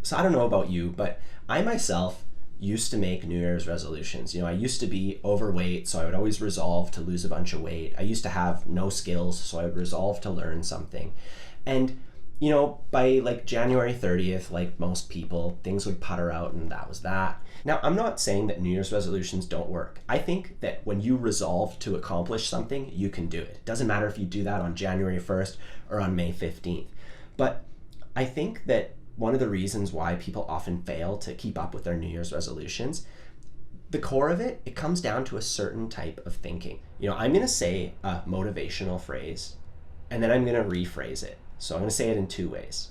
So I don't know about you, but I myself used to make New Year's resolutions. I used to be overweight, so I would always resolve to lose a bunch of weight. I used to have no skills, so I would resolve to learn something. And by like January 30th, like most people, things would putter out and that was that. Now, I'm not saying that New Year's resolutions don't work. I think that when you resolve to accomplish something, you can do it. It doesn't matter if you do that on January 1st or on May 15th. But I think that one of the reasons why people often fail to keep up with their New Year's resolutions, the core of it, it comes down to a certain type of thinking. I'm going to say a motivational phrase, and then I'm going to rephrase it. So I'm going to say it in two ways.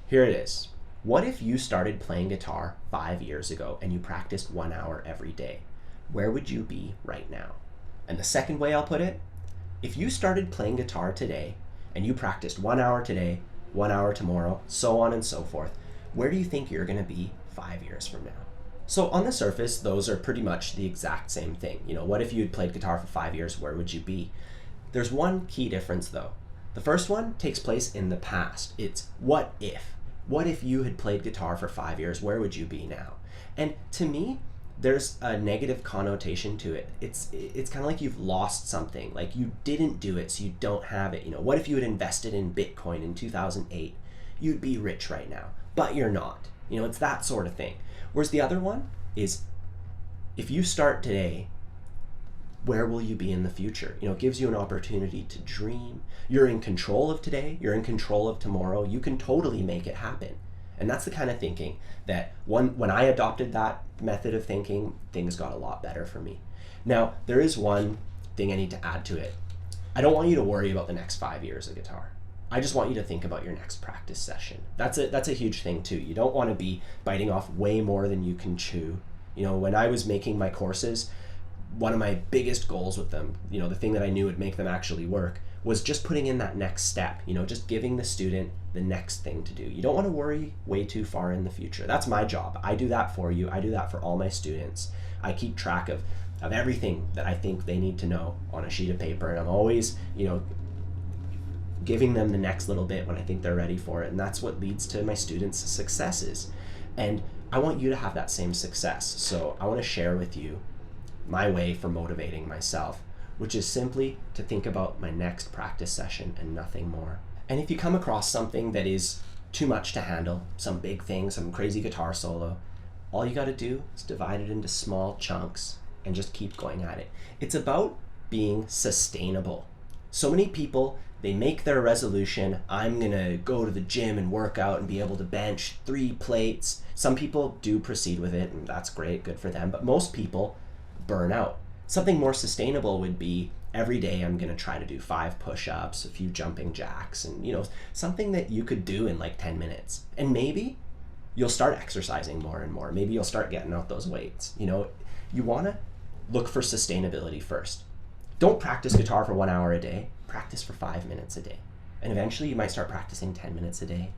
Here it is. What if you started playing guitar 5 years ago and you practiced 1 hour every day? Where would you be right now? And the second way I'll put it, if you started playing guitar today and you practiced 1 hour today, 1 hour tomorrow, so on and so forth, where do you think you're going to be 5 years from now? So on the surface, those are pretty much the exact same thing. What if you had played guitar for 5 years? Where would you be? There's one key difference though. The first one takes place in the past. It's what if? What if you had played guitar for 5 years? Where would you be now? And to me, there's a negative connotation to it. It's kind of like you've lost something. Like you didn't do it, so you don't have it. What if you had invested in Bitcoin in 2008? You'd be rich right now, but you're not. It's that sort of thing. Whereas the other one is, if you start today, where will you be in the future? It gives you an opportunity to dream. You're in control of today. You're in control of tomorrow. You can totally make it happen. And that's the kind of thinking that when I adopted that method of thinking, things got a lot better for me. Now, there is one thing I need to add to it. I don't want you to worry about the next 5 years of guitar. I just want you to think about your next practice session. That's a huge thing too. You don't want to be biting off way more than you can chew. When I was making my courses, one of my biggest goals with them, the thing that I knew would make them actually work, was just putting in that next step, just giving the student the next thing to do. You don't want to worry way too far in the future. That's my job. I do that for you. I do that for all my students. I keep track of everything that I think they need to know on a sheet of paper, and I'm always, giving them the next little bit when I think they're ready for it, and that's what leads to my students' successes. And I want you to have that same success. So I want to share with you my way for motivating myself, which is simply to think about my next practice session and nothing more. And if you come across something that is too much to handle, some big thing, some crazy guitar solo, all you got to do is divide it into small chunks and just keep going at it. It's about being sustainable. So many people, they make their resolution, I'm gonna go to the gym and work out and be able to bench 3 plates. Some people do proceed with it, and that's great, good for them, but most people burn out. Something more sustainable would be every day I'm going to try to do 5 push-ups, a few jumping jacks, and something that you could do in like 10 minutes. And maybe you'll start exercising more and more. Maybe you'll start getting out those weights. You want to look for sustainability first. Don't practice guitar for 1 hour a day. Practice for 5 minutes a day. And eventually you might start practicing 10 minutes a day,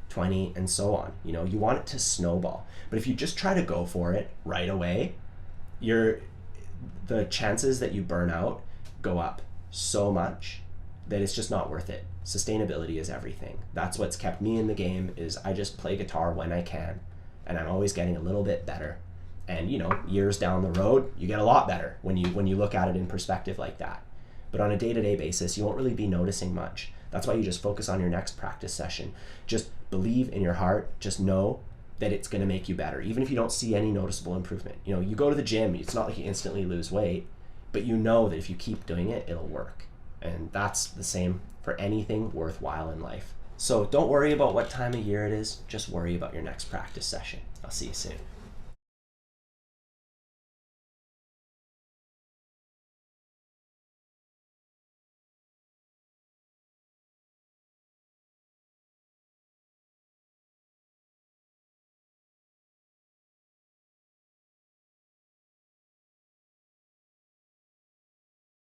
20, and so on. You want it to snowball. But if you just try to go for it right away, the chances that you burn out go up so much that it's just not worth it. Sustainability is everything. That's what's kept me in the game, is I just play guitar when I can, and I'm always getting a little bit better. And years down the road, you get a lot better when you look at it in perspective like that. But on a day-to-day basis, you won't really be noticing much. That's why you just focus on your next practice session. Just believe in your heart. Just know that it's going to make you better, even if you don't see any noticeable improvement. You go to the gym, it's not like you instantly lose weight, but you know that if you keep doing it, it'll work. And that's the same for anything worthwhile in life. So don't worry about what time of year it is, just worry about your next practice session. I'll see you soon.